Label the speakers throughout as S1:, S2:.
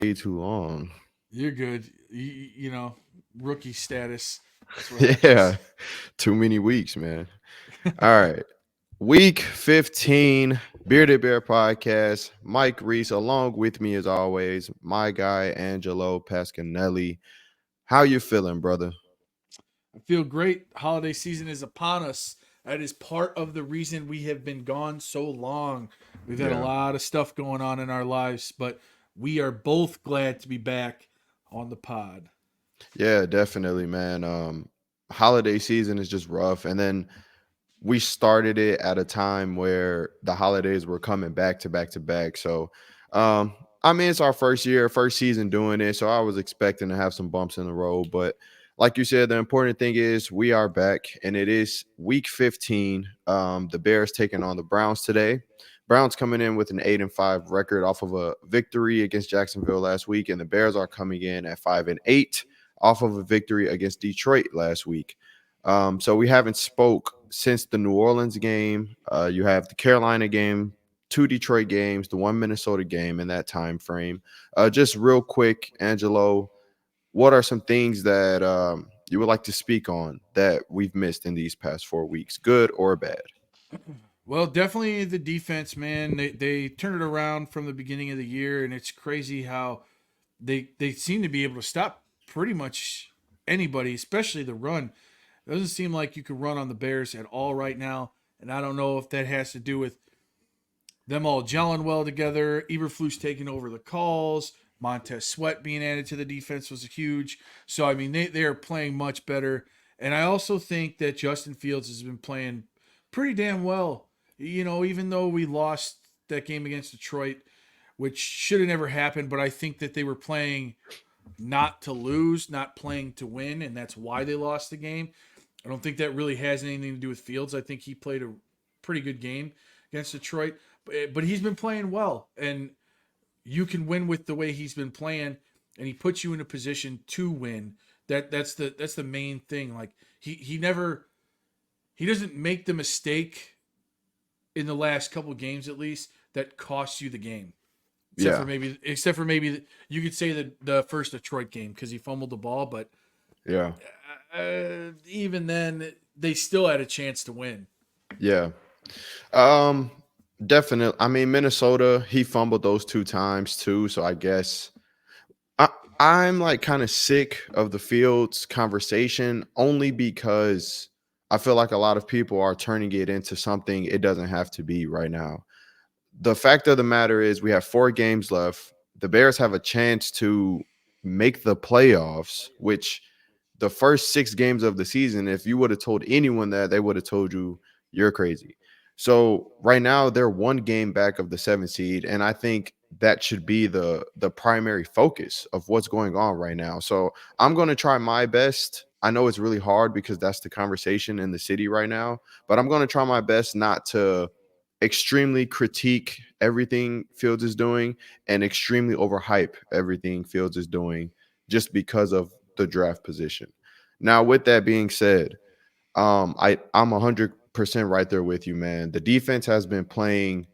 S1: Way too long.
S2: You're good. You know, rookie status. That's what
S1: Yeah,
S2: happens.
S1: too many weeks, man. All right. Week 15, Bearded Bear Podcast. Mike Reese, along with me as always, my guy, Angelo Pasquinelli. How you feeling, brother?
S2: I feel great. Holiday season is upon us. That is part of the reason we have been gone so long. We've had a
S1: Yeah.
S2: lot of stuff going on in our lives, but we are both glad to be back on the pod.
S1: Yeah, definitely, man. Holiday season is just rough. And then we started it at a time where the holidays were coming back to back to back. So, I mean, it's our first year, first season doing it. So I was expecting to have some bumps in the road. But like you said, the important thing is we are back and it is week 15. The Bears taking on the Browns today. Browns coming in with an 8-5 record off of a victory against Jacksonville last week, and the Bears are coming in at 5-8 off of a victory against Detroit last week. So we haven't spoke since the New Orleans game. You have the Carolina game, two Detroit games, the one Minnesota game in that time frame. Just real quick, Angelo, what are some things that you would like to speak on that we've missed in these past 4 weeks, good or bad?
S2: Well, definitely the defense, man. They turned it around from the beginning of the year, and it's crazy how they seem to be able to stop pretty much anybody, especially the run. It doesn't seem like you could run on the Bears at all right now, and I don't know if that has to do with them all gelling well together. Eberflus taking over the calls. Montez Sweat being added to the defense was huge. So, I mean, they are playing much better. And I also think that Justin Fields has been playing pretty damn well. You know, even though we lost that game against Detroit, which should have never happened, but I think that they were playing not to lose, not playing to win, and that's why they lost the game. I don't think that really has anything to do with Fields. I think he played a pretty good game against Detroit, but he's been playing well, and you can win with the way he's been playing, and he puts you in a position to win. That's the main thing. Like he doesn't make the mistake in the last couple games at least that costs you the game.
S1: Yeah,
S2: Except for maybe you could say that the first Detroit game because he fumbled the ball, but
S1: yeah,
S2: even then they still had a chance to win.
S1: yeah. Um, Definitely. I mean, Minnesota, he fumbled those two times too. So I guess I, I'm like kind of sick of the Fields conversation only because I feel like a lot of people are turning it into something it doesn't have to be right now. The fact of the matter is, we have 4 games left. The Bears have a chance to make the playoffs, which the first 6 games of the season, if you would have told anyone that, they would have told you you're crazy. So right now they're 1 game back of the 7th seed, and I think that should be the primary focus of what's going on right now. So I'm going to try my best. I know it's really hard because that's the conversation in the city right now, but I'm going to try my best not to extremely critique everything Fields is doing and extremely overhype everything Fields is doing just because of the draft position. Now, with that being said, I'm 100% right there with you, man. The defense has been playing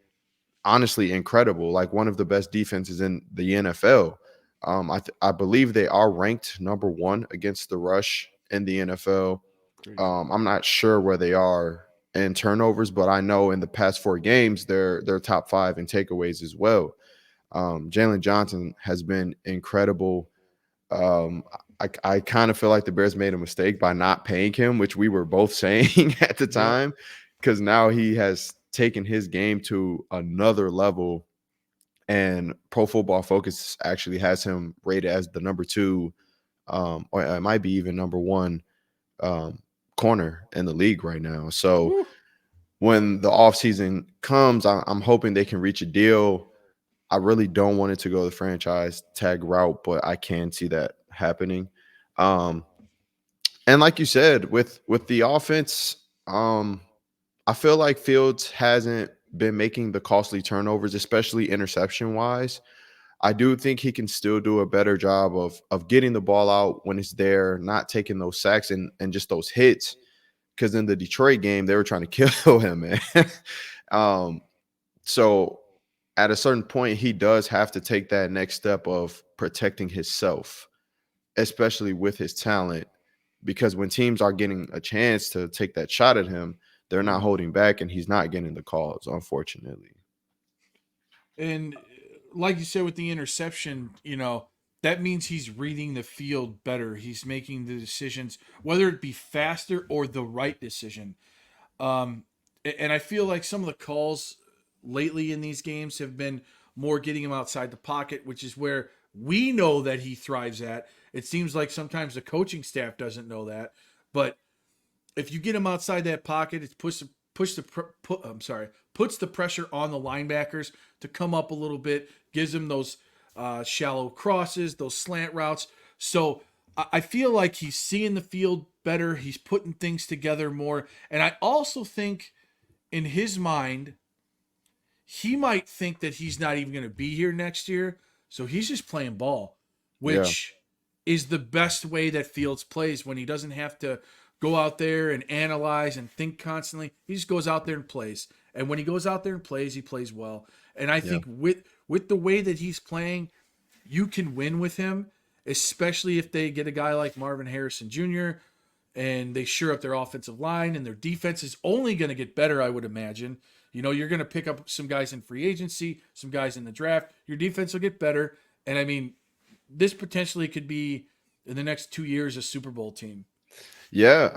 S1: honestly incredible, like one of the best defenses in the NFL. I believe they are ranked number one against the rush in the NFL.
S2: Crazy.
S1: I'm not sure where they are in turnovers, but I know in the past 4 games they're top five in takeaways as well. Jalen Johnson has been incredible. Um, I kind of feel like the Bears made a mistake by not paying him, which we were both saying at the
S2: Yep.
S1: time, because now he has taken his game to another level. And Pro Football Focus actually has him rated as the number two, or it might be even number one um, corner in the league right now. So
S2: Woo.
S1: when the offseason comes, I'm hoping they can reach a deal. I really don't want it to go the franchise tag route, but I can see that happening. Um, and like you said, with the offense, I feel like Fields hasn't been making the costly turnovers, especially interception wise. I do think he can still do a better job of getting the ball out when it's there, not taking those sacks and just those hits. Because in the Detroit game, they were trying to kill him, man. um, so at a certain point, he does have to take that next step of protecting himself, especially with his talent. Because when teams are getting a chance to take that shot at him, they're not
S2: Mhm.
S1: holding back and he's not getting the calls, unfortunately.
S2: And like you said with the interception, that means he's reading the field better. He's making the decisions, whether it be faster or the right decision. Um, and I feel like some of the calls lately in these games have been more getting him outside the pocket, which is where we know that he thrives at. It seems like sometimes the coaching staff doesn't know that, but if you get him outside that pocket, it puts the pressure on the linebackers to come up a little bit, gives them those shallow crosses, those slant routes. So I feel like he's seeing the field better. He's putting things together more, and I also think in his mind he might think that he's not even going to be here next year, so he's just playing ball,
S1: Yeah.
S2: which is the best way that Fields plays when he doesn't have to go out there and analyze and think constantly. He just goes out there and plays. And when he goes out there and plays, he plays well. And I
S1: Yeah.
S2: think with the way that he's playing, you can win with him, especially if they get a guy like Marvin Harrison Jr. and they sure up their offensive line, and their defense is only going to get better, I would imagine. You're going to pick up some guys in free agency, some guys in the draft. Your defense will get better. And I mean, this potentially could be in the next 2 years a Super Bowl team.
S1: Yeah.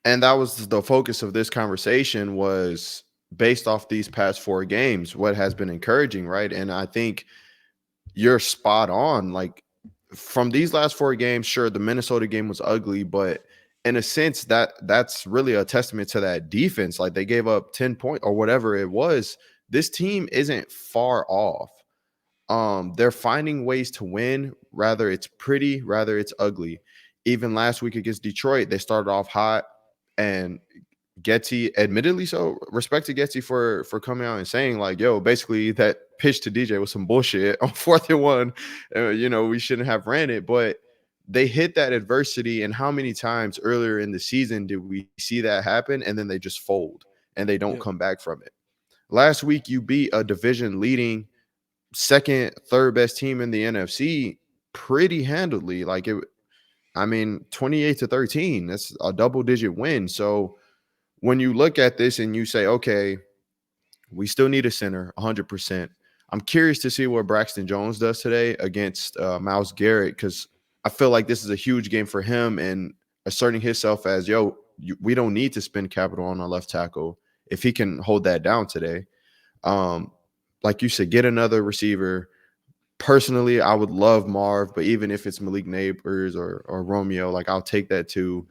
S1: And that was the focus of this conversation, was based off these past 4 games, what has been encouraging, right? And I think you're spot on. Like, from these last 4 games, sure, the Minnesota game was ugly, but in a sense, that's really a testament to that defense. Like, they gave up 10 points or whatever it was. This team isn't far off. They're finding ways to win, rather it's pretty, rather it's ugly. Even last week against Detroit, they started off hot, and Getty, admittedly so, respect to Getty for coming out and saying, like, yo, basically that pitch to DJ was some bullshit on 4th and 1. We shouldn't have ran it, but they hit that adversity. And how many times earlier in the season did we see that happen? And then they just fold and they don't
S2: Yep.
S1: come back from it. Last week, you beat a division leading second, third best team in the NFC pretty handily. Like, 28-13, that's a double digit win. So when you look at this and you say, okay, we still need a center 100%. I'm curious to see what Braxton Jones does today against Myles Garrett, because I feel like this is a huge game for him and asserting himself as, yo, we don't need to spend capital on our left tackle if he can hold that down today. Um, like you said, get another receiver. Personally, I would love Marv, but even if it's Malik Neighbors or Romeo, like, I'll take that too.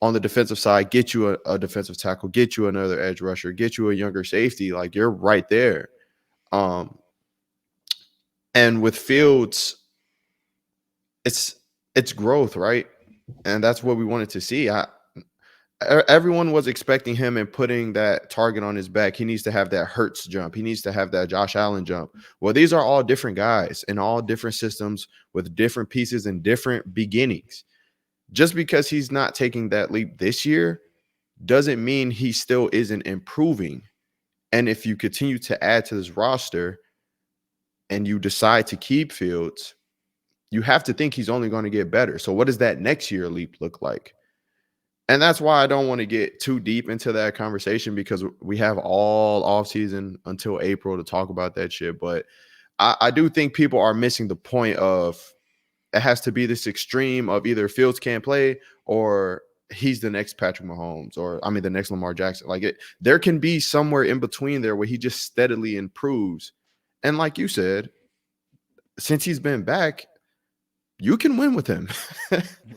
S1: On the defensive side, get you a defensive tackle, get you another edge rusher, get you a younger safety. Like, you're right there. Um, and with Fields, it's growth, right? And that's what we wanted to see. Everyone was expecting him and putting that target on his back. He needs to have that Hurts jump. He needs to have that Josh Allen jump. Well, these are all different guys in all different systems with different pieces and different beginnings. Just because he's not taking that leap this year doesn't mean he still isn't improving. And if you continue to add to this roster and you decide to keep Fields, you have to think he's only going to get better. So what does that next year leap look like? And that's why I don't want to get too deep into that conversation, because we have all offseason until April to talk about that shit. But I do think people are missing the point of, it has to be this extreme of either Fields can't play or he's the next Patrick Mahomes, or the next Lamar Jackson. Like, there can be somewhere in between there where he just steadily improves. And like you said, since he's been back, you can win with him.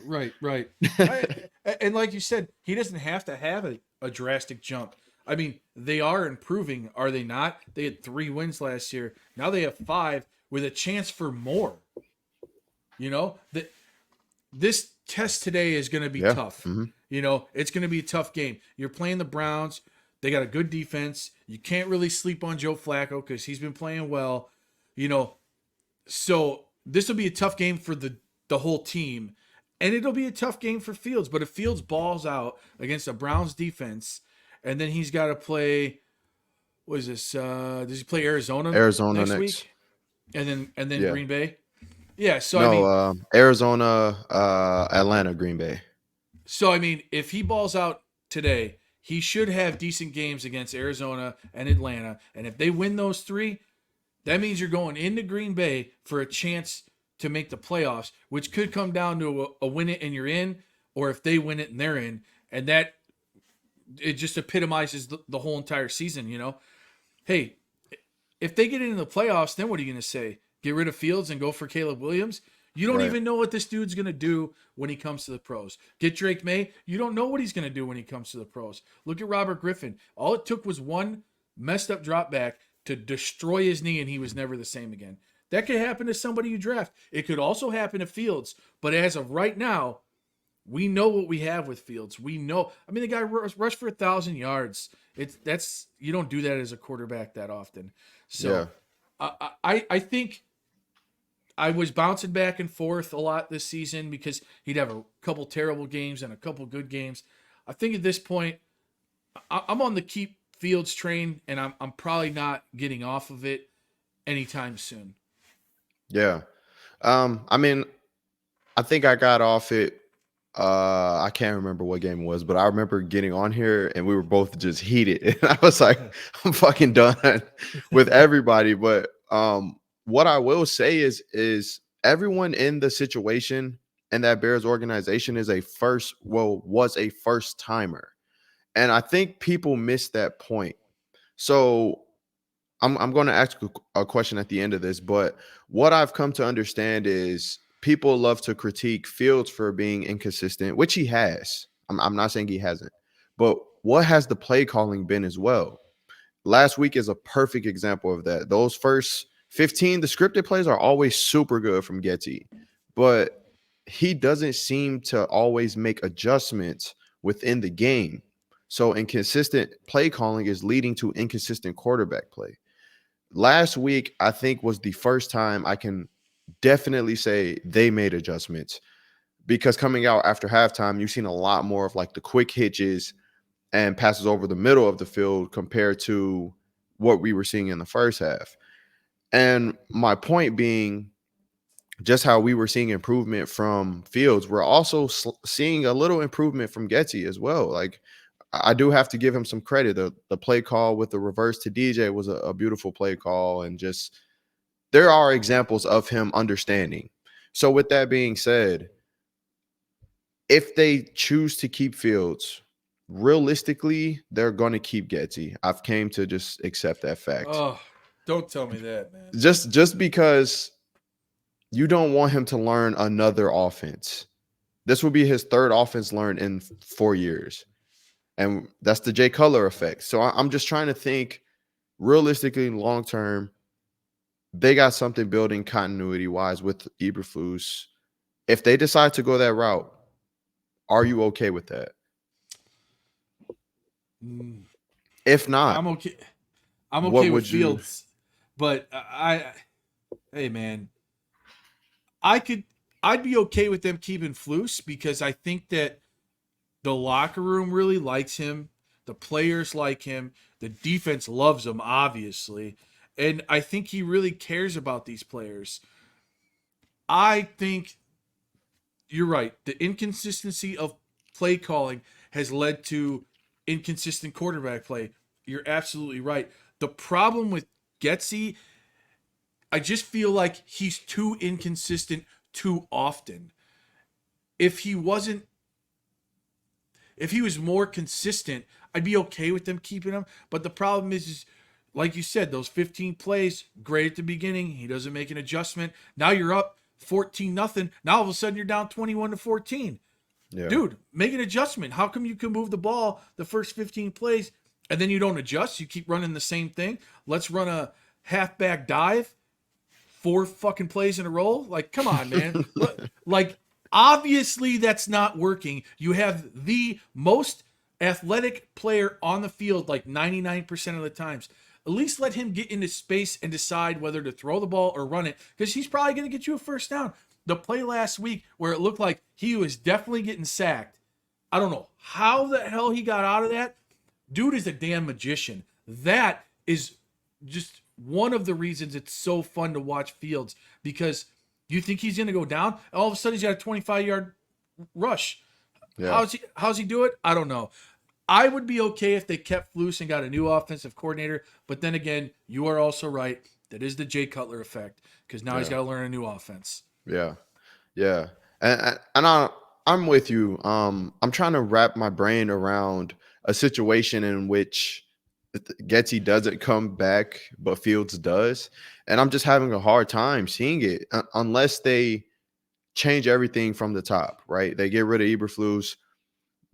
S2: Right, right. I, and like you said, he doesn't have to have a drastic jump. I mean, they are improving, are they not? They had 3 wins last year. Now they have 5 with a chance for more. That this test today is going to be
S1: Yeah.
S2: tough.
S1: Mm-hmm.
S2: It's going to be a tough game. You're playing the Browns. They got a good defense. You can't really sleep on Joe Flacco because he's been playing well. You know, so this will be a tough game for the whole team, and it'll be a tough game for Fields. But if Fields balls out against a Browns defense, and then he's got to play what is this? Does he play Arizona
S1: Arizona
S2: next
S1: next.
S2: week? And then
S1: Yeah.
S2: Green Bay? Yeah, so I
S1: No,
S2: mean,
S1: Arizona, Atlanta, Green Bay.
S2: if he balls out today, he should have decent games against Arizona and Atlanta. And if they win those three, that means you're going into Green Bay for a chance to make the playoffs, which could come down to a win it and you're in, or if they win it and they're in. And that it just epitomizes the whole entire season, Hey, if they get into the playoffs, then what are you going to say? Get rid of Fields and go for Caleb Williams? You don't
S1: Right.
S2: even know what this dude's going to do when he comes to the pros. Get Drake May? You don't know what he's going to do when he comes to the pros. Look at Robert Griffin. All it took was one messed up drop back to destroy his knee, and he was never the same again. That could happen to somebody you draft. It could also happen to Fields. But as of right now, we know what we have with Fields. We know. I mean, the guy rushed for 1,000 yards. That's you don't do that as a quarterback that often.
S1: Yeah.
S2: So, I think I was bouncing back and forth a lot this season because he'd have a couple terrible games and a couple good games. I think at this point, I'm on the keep Fields train, and I'm probably not getting off of it anytime soon.
S1: Yeah. I mean, I think I got off it. I can't remember what game it was, but I remember getting on here and we were both just heated. And I was like, I'm fucking done with everybody. But what I will say is everyone in the situation in that Bears organization is was a first timer. And I think people miss that point. So I'm going to ask a question at the end of this, but what I've come to understand is people love to critique Fields for being inconsistent, which he has. I'm not saying he hasn't, but what has the play calling been as well? Last week is a perfect example of that. Those first 15, the scripted plays are always super good from Getty, but he doesn't seem to always make adjustments within the game. So inconsistent play calling is leading to inconsistent quarterback play. Last week, I think, was the first time I can definitely say they made adjustments because coming out after halftime, you've seen a lot more of like the quick hitches and passes over the middle of the field compared to what we were seeing in the first half. And my point being, just how we were seeing improvement from Fields, we're also seeing a little improvement from Getty as well. Like, I do have to give him some credit. The play call with the reverse to DJ was a beautiful play call, and just there are examples of him understanding. So, with that being said, if they choose to keep Fields, realistically, they're going to keep Getty. I've came to just accept that fact.
S2: Oh, don't tell me that, man.
S1: Just because you don't want him to learn another offense. This will be his third offense learned in 4 years. And that's the Jay Cutler effect. So I'm just trying to think realistically, long term, they got something building continuity wise with Eberflus. If they decide to go that route, are you okay with that?
S2: Mm,
S1: If not,
S2: I'm okay. I'm
S1: what
S2: okay with
S1: would you?
S2: Fields, but hey man, I could, I'd be okay with them keeping Flus because I think that the locker room really likes him, the players like him, the defense loves him, obviously, and I think he really cares about these players. I think you're right. The inconsistency of play calling has led to inconsistent quarterback play. You're absolutely right. The problem with Getsy, I just feel like he's too inconsistent too often. If he wasn't, if he was more consistent, I'd be okay with them keeping him. But the problem is like you said, those 15 plays, great at the beginning. He doesn't make an adjustment. Now you're up 14 nothing. Now all of a sudden you're down 21-14.
S1: Yeah,
S2: Dude, make an adjustment. How come you can move the ball the first 15 plays and then you don't adjust? You keep running the same thing. Let's run a halfback dive 4 fucking plays in a row. Like, come on, man. Like, obviously that's not working. You have the most athletic player on the field like 99% of the times. At least let him get into space and decide whether to throw the ball or run it because he's probably going to get you a first down. The play last week where it looked like he was definitely getting sacked. I don't know how the hell he got out of that. Dude is a damn magician. That is just one of the reasons it's so fun to watch Fields, because you think he's going to go down, all of a sudden he's got a 25-yard rush.
S1: Yeah.
S2: How's he do it? I don't know. I would be okay if they kept Flus and got a new offensive coordinator, but then again, you are also right. That is the Jay Cutler effect, because now he's
S1: Yeah.
S2: got to learn a new offense.
S1: Yeah. Yeah. And I'm with you. I'm trying to wrap my brain around a situation in which Getty doesn't come back, but Fields does, and I'm just having a hard time seeing it unless they change everything from the top. Right? They get rid of Eberflus.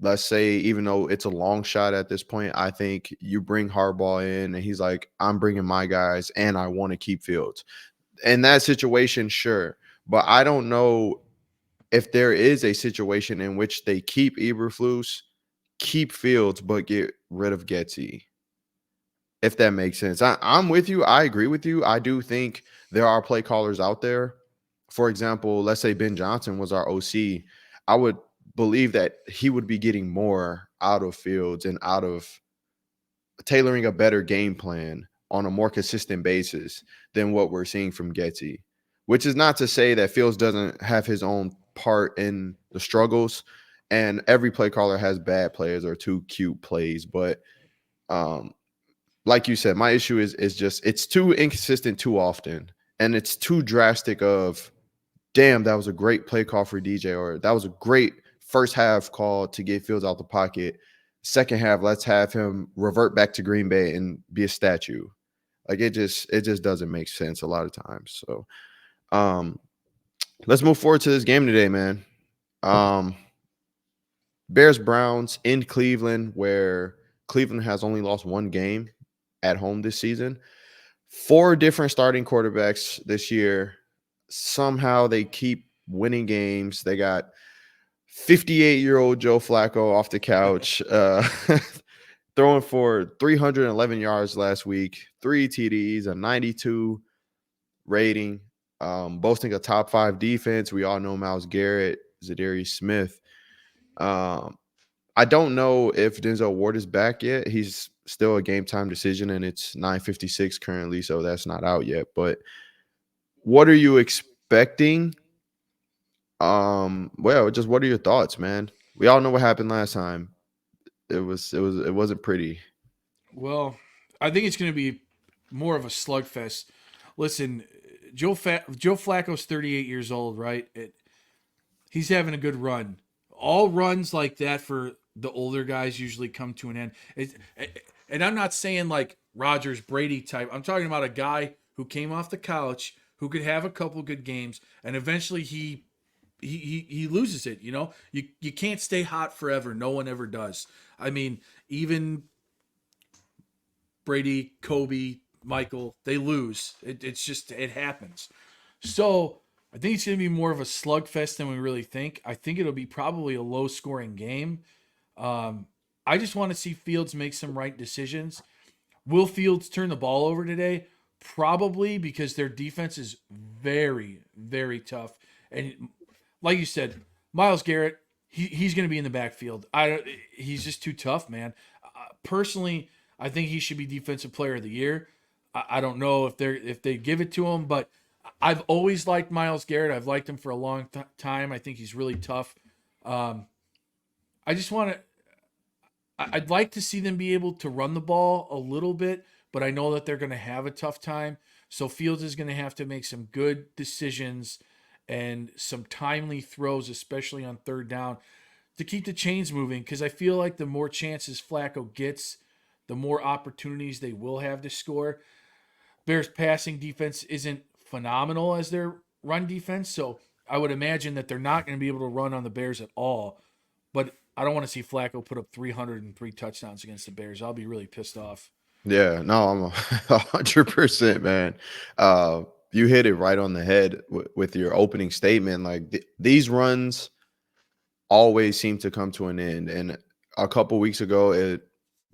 S1: Let's say, even though it's a long shot at this point, I think you bring Harbaugh in, and he's like, "I'm bringing my guys, and I want to keep Fields." In that situation, sure, but I don't know if there is a situation in which they keep Eberflus, keep Fields, but get rid of Getsy, if that makes sense. I'm with you. I agree with you. I do think there are play callers out there. For example, let's say Ben Johnson was our OC. I would believe that he would be getting more out of Fields and out of tailoring a better game plan on a more consistent basis than what we're seeing from Getsy. Which is not to say that Fields doesn't have his own part in the struggles, and every play caller has bad plays or too cute plays. But um, like you said, my issue is just it's too inconsistent too often, and it's too drastic. Of damn, that was a great play call for DJ, or that was a great first half call to get Fields out the pocket. Second half, let's have him revert back to Green Bay and be a statue. Like it just doesn't make sense a lot of times. So um let's move forward to this game today, man. Um Bears Browns in Cleveland, where Cleveland has only lost one game at home this season. Four different starting quarterbacks this year. Somehow they keep winning games. They got 58-year-old Joe Flacco off the couch, throwing for 311 yards last week, 3 TDs, a 92 rating, boasting a top 5 defense. We all know Myles Garrett, Zadarius Smith. Um, I don't know if Denzel Ward is back yet. He's still a game time decision, and it's 9:56 currently, so that's not out yet. But what are you expecting? Well, just what are your thoughts, man? We all know what happened last time. It wasn't pretty.
S2: Well, I think it's going to be more of a slugfest. Listen, Joe Flacco's 38 years old, right? He's having a good run. All runs like that for the older guys usually come to an end. And I'm not saying like Rogers Brady type. I'm talking about a guy who came off the couch, who could have a couple good games, and eventually he loses it. You can't stay hot forever. No one ever does. I mean, even Brady, Kobe, Michael, they lose. It's just it happens. So I think it's going to be more of a slugfest than we really think. I think it'll be probably a low scoring game. I just want to see Fields make some right decisions. Will Fields turn the ball over today? Probably, because their defense is very, very tough. And like you said, Myles Garrett, he's going to be in the backfield. He's just too tough, man. Personally, I think he should be Defensive Player of the Year. I don't know if they give it to him, but I've always liked Myles Garrett. I've liked him for a long time. I think he's really tough. I just want to. I'd like to see them be able to run the ball a little bit, but I know that they're going to have a tough time. So Fields is going to have to make some good decisions and some timely throws, especially on third down, to keep the chains moving. Because I feel like the more chances Flacco gets, the more opportunities they will have to score. Bears passing defense isn't phenomenal as their run defense, so I would imagine that they're not going to be able to run on the Bears at all. But I don't want to see Flacco put up 303 touchdowns against the Bears. I'll be really pissed off.
S1: Yeah, no, I'm 100%, man. You hit it right on the head with your opening statement. Like these runs always seem to come to an end. And a couple weeks ago,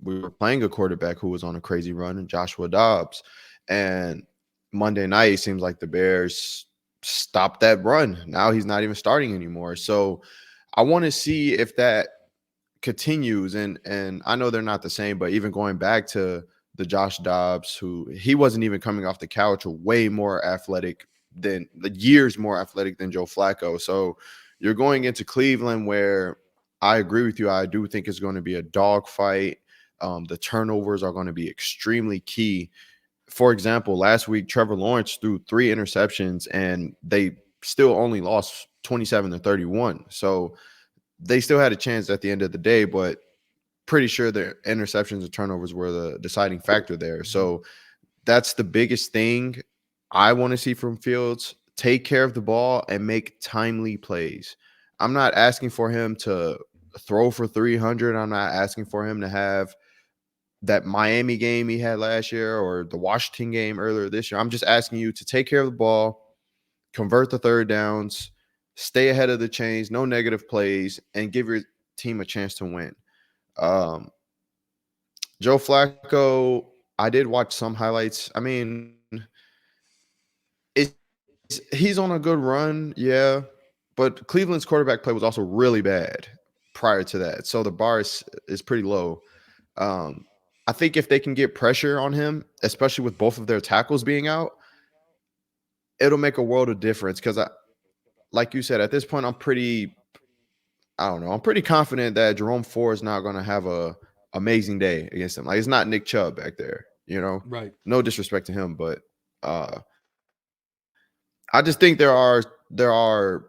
S1: we were playing a quarterback who was on a crazy run, Joshua Dobbs. And Monday night, it seems like the Bears stopped that run. Now he's not even starting anymore. So I want to see if that continues. And I know they're not the same, but even going back to the Josh Dobbs, who he wasn't even coming off the couch, way more athletic than the years more athletic than Joe Flacco. So you're going into Cleveland where I agree with you. I do think it's going to be a dogfight. The turnovers are going to be extremely key. For example, last week Trevor Lawrence threw 3 interceptions and they still only lost 27-31. So they still had a chance at the end of the day, but pretty sure their interceptions and turnovers were the deciding factor there. So that's the biggest thing I want to see from Fields. Take care of the ball and make timely plays. I'm not asking for him to throw for 300. I'm not asking for him to have that Miami game he had last year or the Washington game earlier this year. I'm just asking you to take care of the ball, convert the third downs, stay ahead of the chains, no negative plays, and give your team a chance to win. Um, Joe Flacco, I did watch some highlights. I mean, he's on a good run, yeah, but Cleveland's quarterback play was also really bad prior to that. So the bar is pretty low. Um, I think if they can get pressure on him, especially with both of their tackles being out, it'll make a world of difference. Because like you said, at this point, I don't know, I'm pretty confident that Jerome Ford is not going to have a amazing day against him. Like it's not Nick Chubb back there, you know.
S2: Right.
S1: No disrespect to him, but uh, I just think there are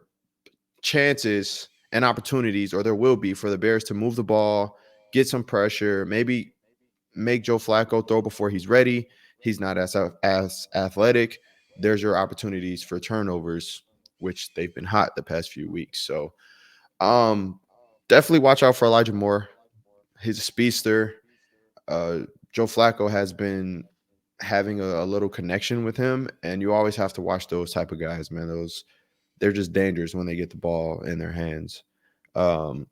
S1: chances and opportunities, or there will be, for the Bears to move the ball, get some pressure, maybe make Joe Flacco throw before he's ready. He's not as athletic. There's your opportunities for turnovers, which they've been hot the past few weeks. So um, definitely watch out for Elijah Moore. He's a speedster. Uh, Joe Flacco has been having a little connection with him, and you always have to watch those type of guys, man. They're just dangerous when they get the ball in their hands. Um,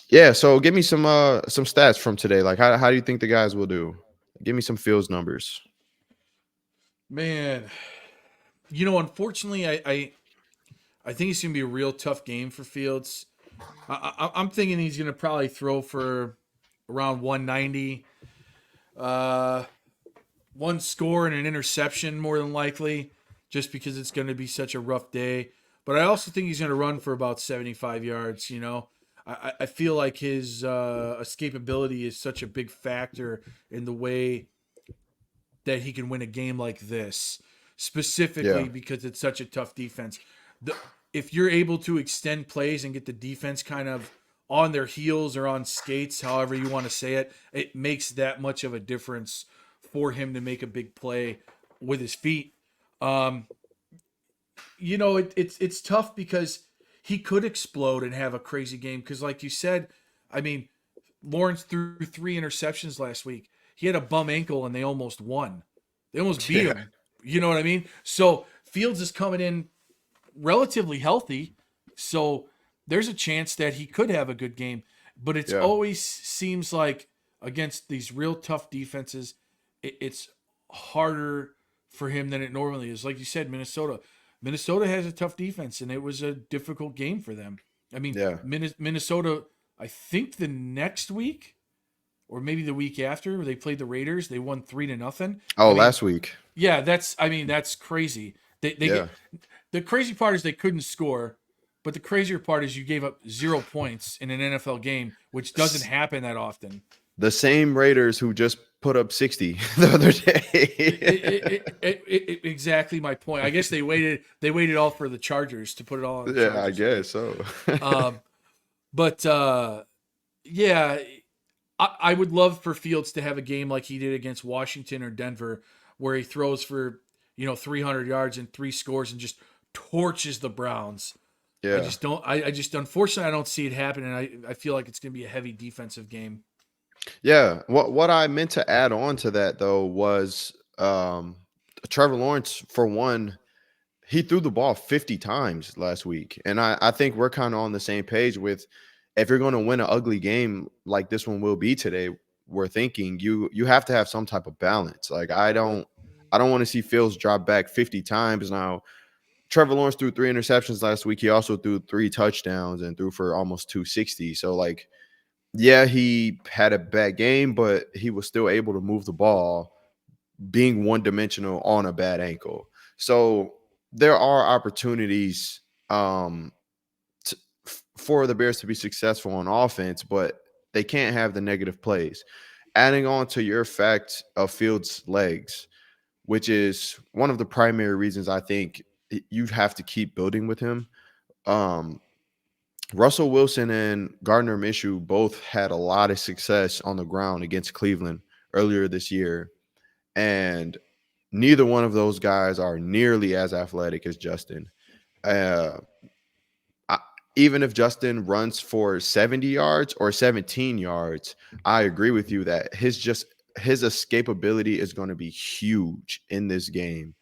S1: yeah, so give me some stats from today. Like how do you think the guys will do? Give me some Fields numbers.
S2: Man, unfortunately, I think it's gonna be a real tough game for Fields. I'm thinking he's gonna probably throw for around 190, uh, one score and an interception more than likely, just because it's going to be such a rough day. But I also think he's going to run for about 75 yards. I feel like his escapability is such a big factor in the way that he can win a game like this,
S1: Yeah,
S2: specifically because it's such a tough defense. The, if you're able to extend plays and get the defense kind of on their heels or on skates, however you want to say it, it makes that much of a difference for him to make a big play with his feet. Um, it's tough because he could explode and have a crazy game. Because, like you said, I mean, Lawrence threw 3 interceptions last week. He had a bum ankle and they almost won. They almost beat
S1: yeah,
S2: him. You know what I mean? So Fields is coming in relatively healthy. So there's a chance that he could have a good game. But it's
S1: yeah,
S2: always seems like against these real tough defenses, it's harder for him than it normally is. Like you said, Minnesota. Minnesota has a tough defense, and it was a difficult game for them. I mean,
S1: yeah.
S2: Minnesota, I think the next week or maybe the week after, where they played the Raiders, they won 3-0.
S1: Oh,
S2: I mean,
S1: last week.
S2: yeah, that's crazy. They
S1: Yeah.
S2: get the crazy part is they couldn't score, but the crazier part is you gave up 0 points in an NFL game, which doesn't
S1: S-
S2: happen that often.
S1: The same Raiders who just put up 60 the other day.
S2: Exactly my point. I guess they waited all for the Chargers to put it all on the
S1: Yeah, I
S2: Chargers again.
S1: guess so.
S2: Um, but yeah, I would love for Fields to have a game like he did against Washington or Denver, where he throws for 300 yards and 3 scores and just torches the Browns. I
S1: Yeah.
S2: just don't. I just unfortunately I don't see it happening. I feel like it's going to be a heavy defensive game.
S1: Yeah. What I meant to add on to that though was Trevor Lawrence, for one, he threw the ball 50 times last week. And I think we're kind of on the same page with, if you're going to win an ugly game like this one will be today, we're thinking you have to have some type of balance. Like
S2: Right.
S1: I don't want to see Fields drop back 50 times. Now Trevor Lawrence threw 3 interceptions last week. He also threw 3 touchdowns and threw for almost 260. So like Yeah, he had a bad game, but he was still able to move the ball, being one dimensional on a bad ankle. So there are opportunities um, for the Bears to be successful on offense, but they can't have the negative plays. Adding on to your fact of Fields' legs, which is one of the primary reasons I think you have to keep building with him. Um, Russell Wilson and Gardner Minshew both had a lot of success on the ground against Cleveland earlier this year, and neither one of those guys are nearly as athletic as Justin. Uh, I, Even if Justin runs for 70 yards or 17 yards, I agree with you that his escapability is going to be huge in this game.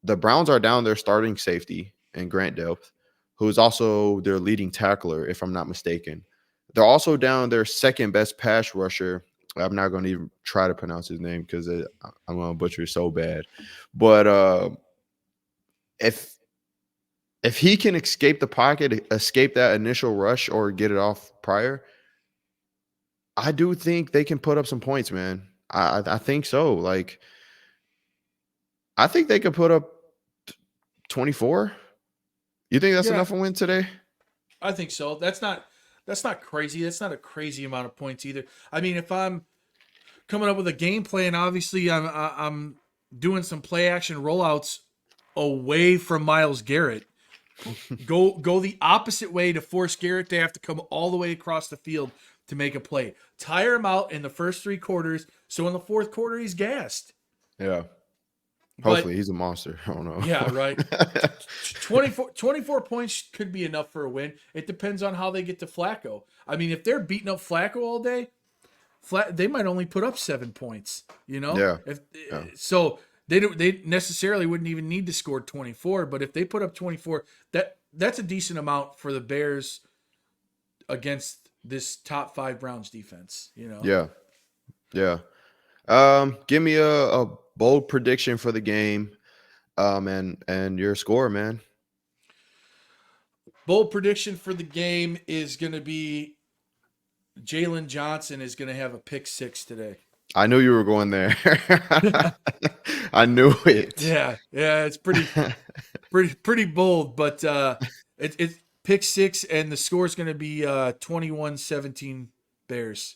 S1: The Browns are down their starting safety and Grant Delph, who is also their leading tackler, if I'm not mistaken. They're also down their second best pass rusher. I'm not going to even try to pronounce his name because I'm going to butcher it so bad. But if if he can escape the pocket, escape that initial rush, or get it off prior, I do think they can put up some points, man. I think so. Like I think they could put up 24. You think that's
S2: Yeah,
S1: enough to win today?
S2: I think so. That's not crazy. That's not a crazy amount of points either. I mean, if I'm coming up with a game plan, obviously I'm doing some play action rollouts away from Miles Garrett. Go the opposite way to force Garrett to have to come all the way across the field to make a play. Tire him out in the first three quarters, so in the fourth quarter he's gassed.
S1: Yeah.
S2: But
S1: Hopefully he's a monster. I don't know.
S2: yeah, right. 24 points could be enough for a win. It depends on how they get to Flacco. I mean, if they're beating up Flacco all day, they might only put up 7 points. You know,
S1: Yeah.
S2: if
S1: Yeah.
S2: so, they necessarily wouldn't even need to score 24. But if they put up 24, that's a decent amount for the Bears against this top five Browns defense. You know,
S1: Yeah. Yeah. Give me a bold prediction for the game. And your score, man.
S2: bold prediction for the game is going to be Jalen Johnson is going to have a pick six today.
S1: I knew you were going there. I knew it.
S2: Yeah, it's pretty bold, but it's pick six, and the score is going to be 21-17 Bears.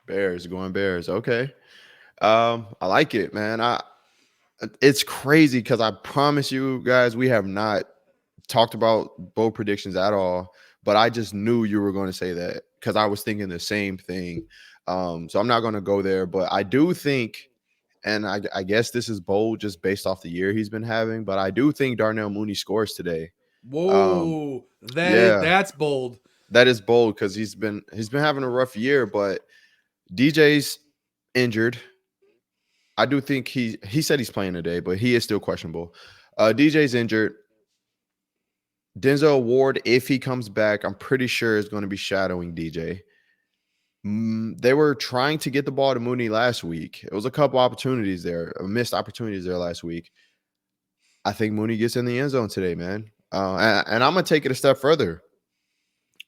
S1: Bears going Bears. Okay. I like it, man. It's crazy because I promise you guys we have not talked about bold predictions at all, but I just knew you were going to say that because I was thinking the same thing. So I'm not going to go there, but I do think, and I guess this is bold just based off the year he's been having, but I do think Darnell Mooney scores today. Um,
S2: Whoa,
S1: yeah,
S2: that's bold.
S1: that is bold because he's been having a rough year, but DJ's injured. I do think he said he's playing today, but he is still questionable. DJ's injured. Denzel Ward, if he comes back, I'm pretty sure is going to be shadowing DJ. They were trying to get the ball to Mooney last week. It was a couple opportunities there, missed opportunities there last week. I think Mooney gets in the end zone today, man. And I'm gonna take it a step further.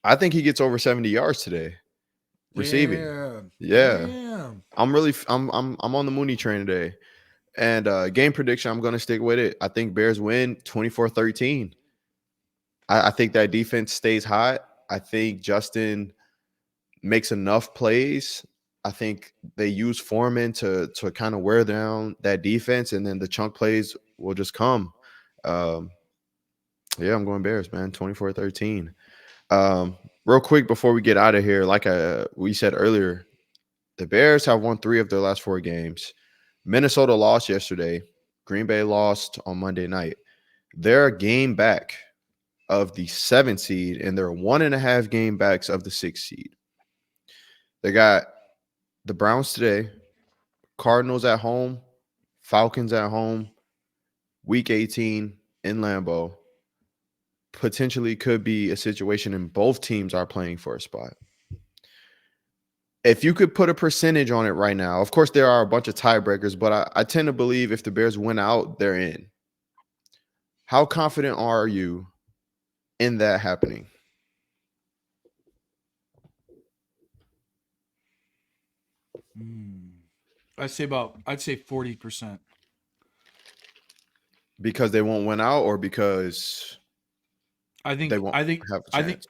S1: I think he gets over 70 yards today receiving.
S2: Damn,
S1: Yeah,
S2: damn.
S1: I'm on the Mooney train today. And game prediction, I'm gonna stick with it. I think Bears win 24-13. I think that defense stays hot. I think Justin makes enough plays. I think they use Foreman to kind of wear down that defense, and then the chunk plays will just come. Um, yeah, I'm going Bears, man. 24-13. Real quick before we get out of here, like we said earlier, the Bears have won 3 of their last 4 games. Minnesota lost yesterday. Green Bay lost on Monday night. They're a game back of the 7th seed, and they're 1.5 game backs of the 6th seed. They got the Browns today, Cardinals at home, Falcons at home, week 18 in Lambeau. Potentially could be a situation and both teams are playing for a spot. If you could put a percentage on it right now, of course there are a bunch of tiebreakers, but I tend to believe if the Bears win out, they're in. How confident are you in that happening?
S2: Mm. I'd say 40%.
S1: because they won't win out, or because
S2: I
S1: they
S2: think
S1: won't
S2: I think
S1: have a
S2: I think
S1: chance.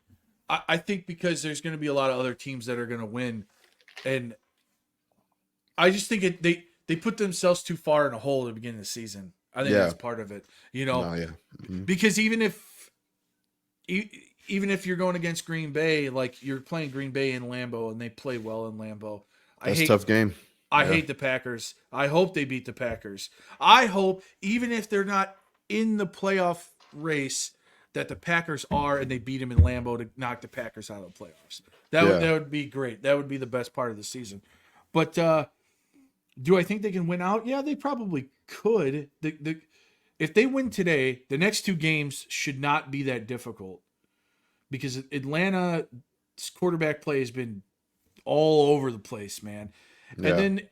S2: I think because there's going to be a lot of other teams that are going to win, and I just think they put themselves too far in a hole at the beginning of the season. I think
S1: Yeah.
S2: that's part of it. You know,
S1: No. Yeah. Mhm.
S2: because e- even if you're going against Green Bay, like you're playing Green Bay in Lambeau and they play well in Lambeau. I
S1: That's a
S2: hate
S1: tough game.
S2: I
S1: Yeah.
S2: hate the Packers. I hope they beat the Packers. I hope even if they're not in the playoff race that the Packers are and they beat them in Lambeau to knock the Packers out of the playoffs.
S1: Yeah.
S2: That would be great. That would be the best part of the season. But do I think they can win out? Yeah, they probably could. If they win today, the next two games should not be that difficult because Atlanta's quarterback play has been all over the place, man. And
S1: Yeah.
S2: then,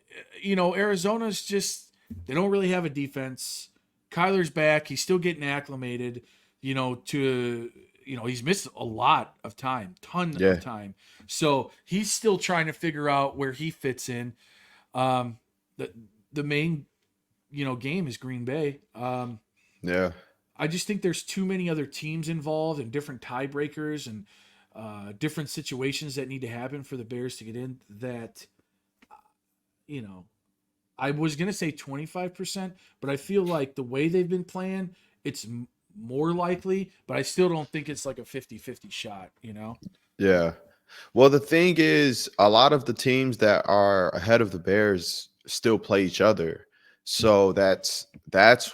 S2: Arizona's just, they don't really have a defense. Kyler's back. He's still getting acclimated, he's missed a lot of time, ton of
S1: Yeah.
S2: time. So he's still trying to figure out where he fits in. Um, the, the main, game is Green Bay.
S1: Yeah.
S2: I just think there's too many other teams involved and different tiebreakers and different situations that need to happen for the Bears to get in that, you know, I was going to say 25%, but I feel like the way they've been playing, it's more likely, but I still don't think it's like a 50-50 shot.
S1: Yeah. Well, the thing is, a lot of the teams that are ahead of the Bears still play each other. So that's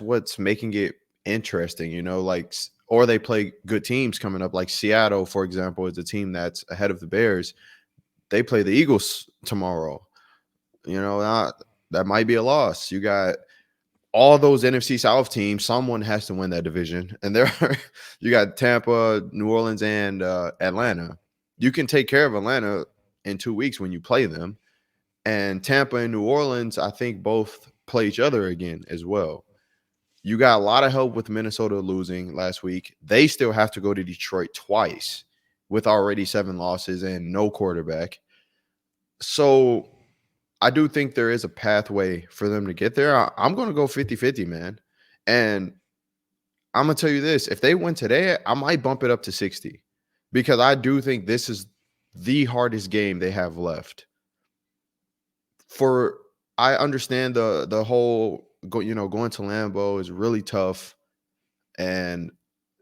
S1: what's making it interesting, like or they play good teams coming up. Like Seattle, for example, is a team that's ahead of the Bears. They play the Eagles tomorrow. That might be a loss. You got all those NFC South teams. Someone has to win that division, and you got Tampa, New Orleans, and Atlanta. You can take care of Atlanta in 2 weeks when you play them, and Tampa and New Orleans, I think, both play each other again as well. You got a lot of help with Minnesota losing last week. They still have to go to Detroit twice with already 7 losses and no quarterback. So I do think there is a pathway for them to get there. I'm going to go 50-50, man. And I'm going to tell you this, if they win today, I might bump it up to 60 because I do think this is the hardest game they have left. For I understand the whole going to Lambeau is really tough, and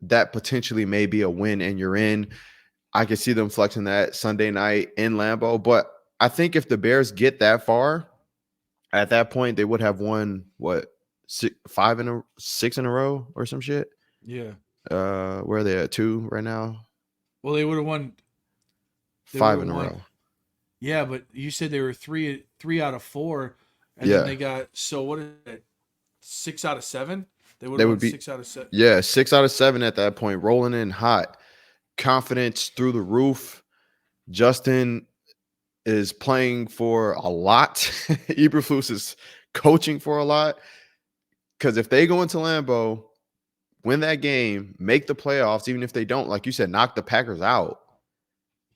S1: that potentially may be a win and you're in. I can see them flexing that Sunday night in Lambeau, but I think if the Bears get that far, at that point, they would have won what 6 in a row or some shit.
S2: Yeah.
S1: Where are they at 2 right now?
S2: Well, they would have won. They would
S1: 5
S2: have
S1: in a
S2: won.
S1: row.
S2: Yeah, but you said they were three out of four, and then
S1: Yeah,
S2: they got, so what is it? 6 out of 7. They would
S1: they
S2: have
S1: would
S2: won
S1: be.
S2: 6 out of 7.
S1: Yeah, 6 out of 7 at that point, rolling in hot, confidence through the roof. Justin is playing for a lot. Eberflus is coaching for a lot. Because if they go into Lambeau, win that game, make the playoffs, even if they don't, like you said, knock the Packers out,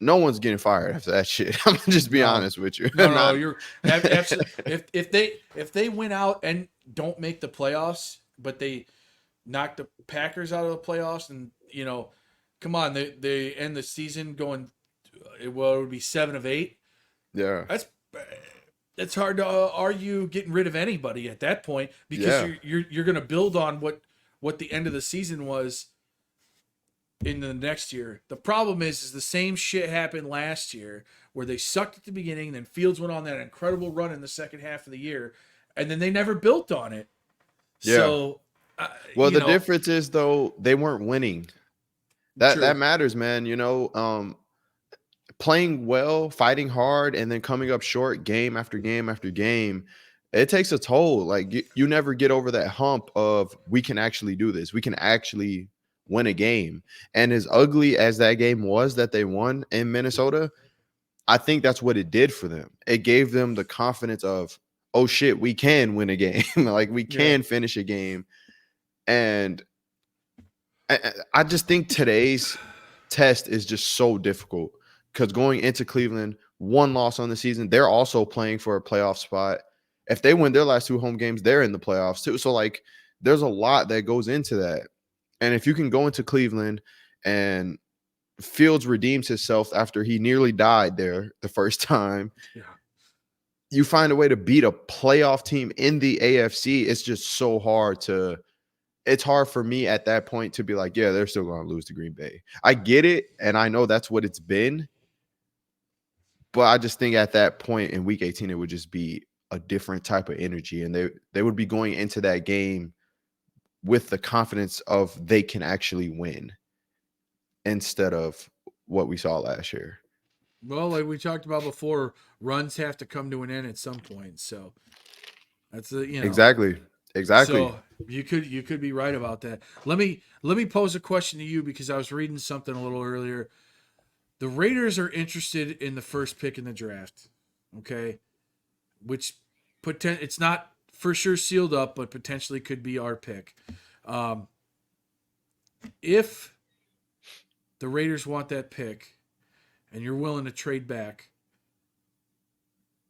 S1: no one's getting fired after that shit. I'm gonna just be
S2: No,
S1: honest with you.
S2: no,
S1: Not
S2: you're absolutely. If they win out and don't make the playoffs, but they knock the Packers out of the playoffs, and come on, they end the season going, well, it would be 7 of 8.
S1: yeah.
S2: That's it's hard to argue getting rid of anybody at that point because
S1: Yeah.
S2: you're going to build on what the end of the season was in the next year. The problem is the same shit happened last year where they sucked at the beginning, then Fields went on that incredible run in the second half of the year, and then they never built on it.
S1: Yeah.
S2: So,
S1: Well, the difference is though they weren't winning. That
S2: true.
S1: matters, man. Playing well, fighting hard, and then coming up short game after game after game, it takes a toll. Like you never get over that hump of we can actually do this. We can actually win a game. And as ugly as that game was that they won in Minnesota, I think that's what it did for them. It gave them the confidence of, oh shit, we can win a game. Like we
S2: Yeah.
S1: can finish a game. And I just think today's test is just so difficult because going into Cleveland one loss on the season. They're also playing for a playoff spot. If they win their last two home games, they're in the playoffs too. So like there's a lot that goes into that. And if you can go into Cleveland and Fields redeems himself after he nearly died there the first time,
S2: Yeah.
S1: you find a way to beat a playoff team in the AFC. It's just so hard to it's hard for me at that point to be like, yeah, they're still going to lose to Green Bay. I get it, and I know that's what it's been, but I just think at that point in Week 18, it would just be a different type of energy, and they would be going into that game with the confidence of they can actually win instead of what we saw last year.
S2: Well, like we talked about before, runs have to come to an end at some point. So that's a,
S1: Exactly. Exactly.
S2: so you could be right about that. Let me pose a question to you because I was reading something a little earlier. The Raiders are interested in the first pick in the draft. Okay, which it's not for sure sealed up, but potentially could be our pick. Um, if the Raiders want that pick and you're willing to trade back,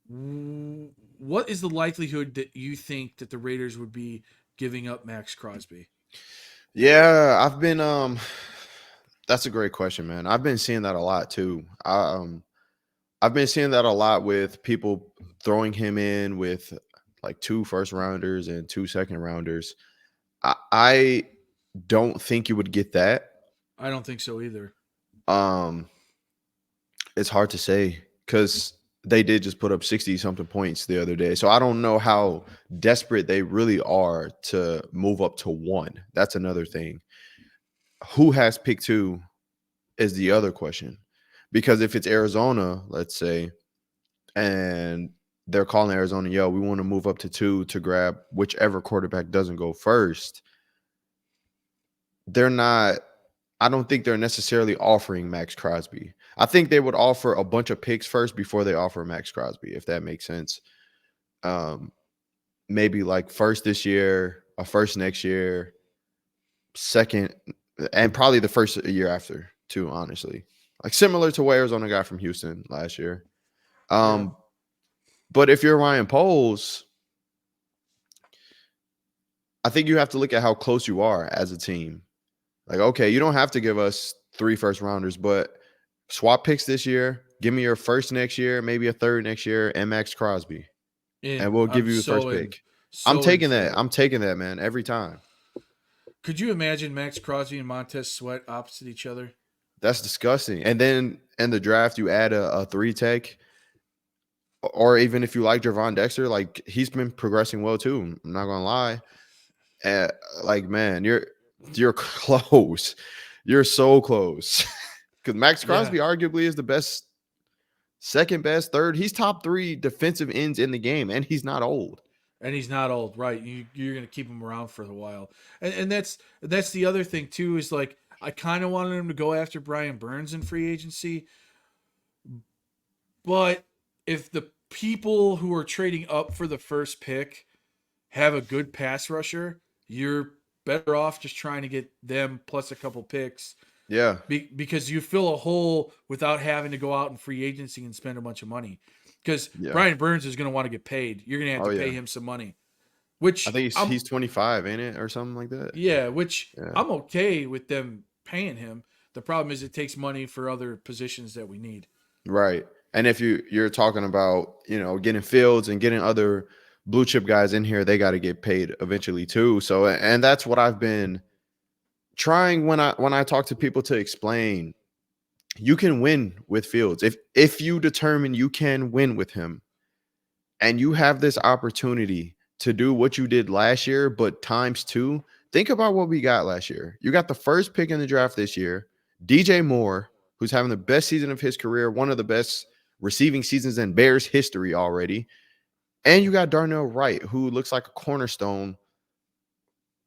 S2: what is the likelihood that you think that the Raiders would be giving up Max Crosby?
S1: Yeah, I've been that's a great question, man. I've been seeing that a lot too. I've been seeing that a lot with people throwing him in with like two first rounders and two second rounders. I don't think you would get that.
S2: I don't think so either.
S1: Um, it's hard to say because they did just put up 60 something points the other day. So I don't know how desperate they really are to move up to one. That's another thing. Who has pick two is the other question. Because if it's Arizona, let's say, and they're calling Arizona, yo, we want to move up to two to grab whichever quarterback doesn't go first, they're not, I don't think they're necessarily offering Max Crosby. I think they would offer a bunch of picks first before they offer Max Crosby, if that makes sense. Um, maybe like first this year, a first next year, second, and probably the first year after, too, honestly. Like similar to what Arizona got from Houston last year.
S2: Yeah.
S1: Um, but if you're Ryan Poles, I think you have to look at how close you are as a team. Like, okay, you don't have to give us three first rounders, but swap picks this year. Give me your first next year, maybe a third next year, and Max Crosby, and
S2: In.
S1: we'll
S2: I'm
S1: give you the first
S2: so in.
S1: pick. I'm
S2: So in
S1: taking
S2: for
S1: that.
S2: that.
S1: I'm taking that, man, every time.
S2: Could you imagine Max Crosby and Montez Sweat opposite each other?
S1: That's disgusting. And then in the draft, you add a three tech, or even if you like Javon Dexter, like he's been progressing well too. I'm not gonna lie. Uh, like man, you're close. You're so close. Because Max
S2: Yeah.
S1: Crosby arguably is the best, second best, third. He's top three defensive ends in the game, and he's not old.
S2: And he's not old, right? You're going to keep him around for a while, and that's the other thing too. Is like I kind of wanted him to go after Brian Burns in free agency, but if the people who are trading up for the first pick have a good pass rusher, you're better off just trying to get them plus a couple picks
S1: Yeah,
S2: because you fill a hole without having to go out in free agency and spend a bunch of money. Because
S1: yeah.
S2: Brian Burns is going to want to get paid. You're going to have
S1: Oh
S2: to pay
S1: yeah.
S2: him some money,
S1: I
S2: which
S1: think he's 25, ain't it, or something like that.
S2: which
S1: Yeah.
S2: I'm okay with them paying him. The problem is it takes money for other positions that we need.
S1: Right. And if you're talking about, getting Fields and getting other blue chip guys in here, they got to get paid eventually too. So and that's what I've been trying when I talk to people to explain. You can win with Fields if you determine you can win with him and you have this opportunity to do what you did last year but times two. Think about what we got last year. You got the first pick in the draft this year, DJ Moore, who's having the best season of his career, one of the best receiving seasons in Bears history already. And you got Darnell Wright, who looks like a cornerstone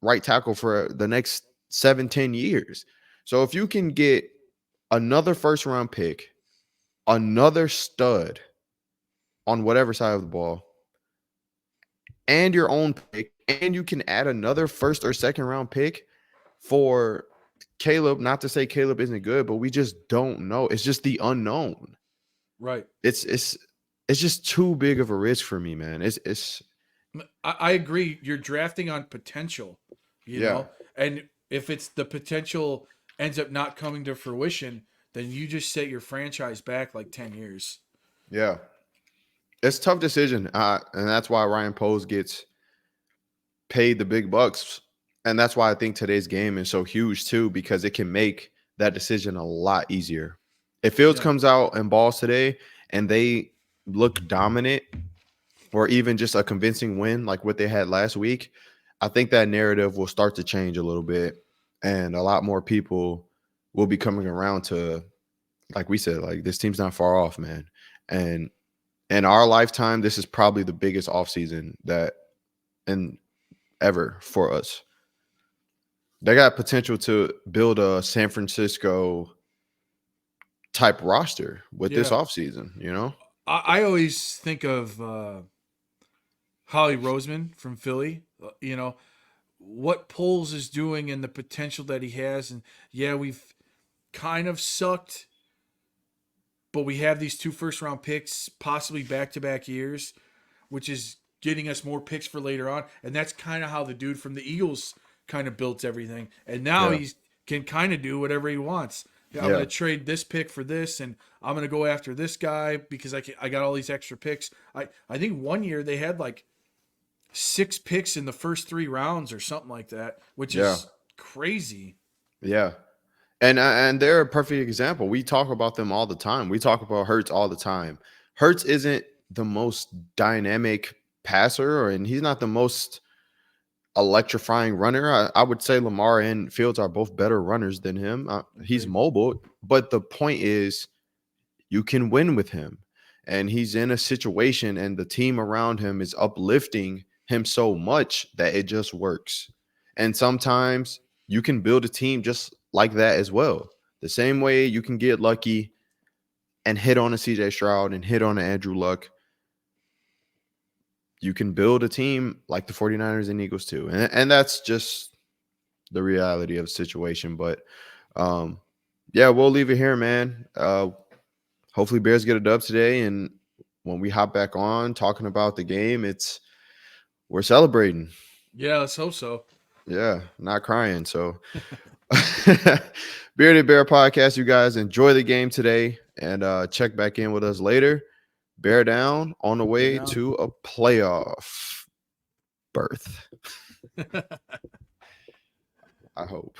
S1: right tackle for the next 7-10 years. So if you can get another first round pick, another stud on whatever side of the ball, and your own pick, and you can add another first or second round pick for Caleb. Not to say Caleb isn't good, but we just don't know. It's just the unknown.
S2: Right.
S1: It's it's just too big of a risk for me, man. It's
S2: I agree. You're drafting on potential, you
S1: yeah,
S2: know, and if it's the potential ends up not coming to fruition, then you just set your franchise back like 10 years.
S1: yeah. It's a tough decision, and that's why Ryan Poles gets paid the big bucks, and that's why I think today's game is so huge too, because it can make that decision a lot easier. If Fields
S2: Yeah.
S1: comes out and balls today, and they look dominant, or even just a convincing win like what they had last week, I think that narrative will start to change a little bit, and a lot more people will be coming around to, like we said, like this team's not far off, man. And in our lifetime, this is probably the biggest offseason that in ever for us. They got potential to build a San Francisco type roster with this
S2: Yeah.
S1: offseason, you know?
S2: I always think of Holly Roseman from Philly. You know, what Poles is doing and the potential that he has. And yeah, we've kind of sucked, but we have these two first round picks, possibly back to back years, which is getting us more picks for later on. And that's kind of how the dude from the Eagles kind of built everything. And now
S1: Yeah.
S2: he can kind of do whatever he wants. Yeah, I'm going
S1: Yeah.
S2: to trade this pick for this, and I'm going to go after this guy because I got all these extra picks. I think one year they had like 6 picks in the first 3 rounds or something like that, which
S1: Yeah.
S2: is crazy.
S1: Yeah. And they're a perfect example. We talk about them all the time. We talk about Hurts all the time. Hurts isn't the most dynamic passer, and he's not the most electrifying runner. I would say Lamar and Fields are both better runners than him. He's
S2: Agreed.
S1: mobile, but the point is you can win with him. And he's in a situation, and the team around him is uplifting him so much that it just works. And sometimes you can build a team just like that as well. The same way you can get lucky and hit on a CJ Stroud and hit on an Andrew Luck, you can build a team like the 49ers and Eagles too. And that's just the reality of the situation. But um, yeah, we'll leave it here, man. Hopefully Bears get a dub today, and when we hop back on talking about the game, it's we're celebrating.
S2: Yeah, let's hope so.
S1: Yeah, not crying. So Bearded Bear podcast, you guys enjoy the game today, and check back in with us later. Bear down on the
S2: Bear
S1: way
S2: down.
S1: to a playoff berth, I hope.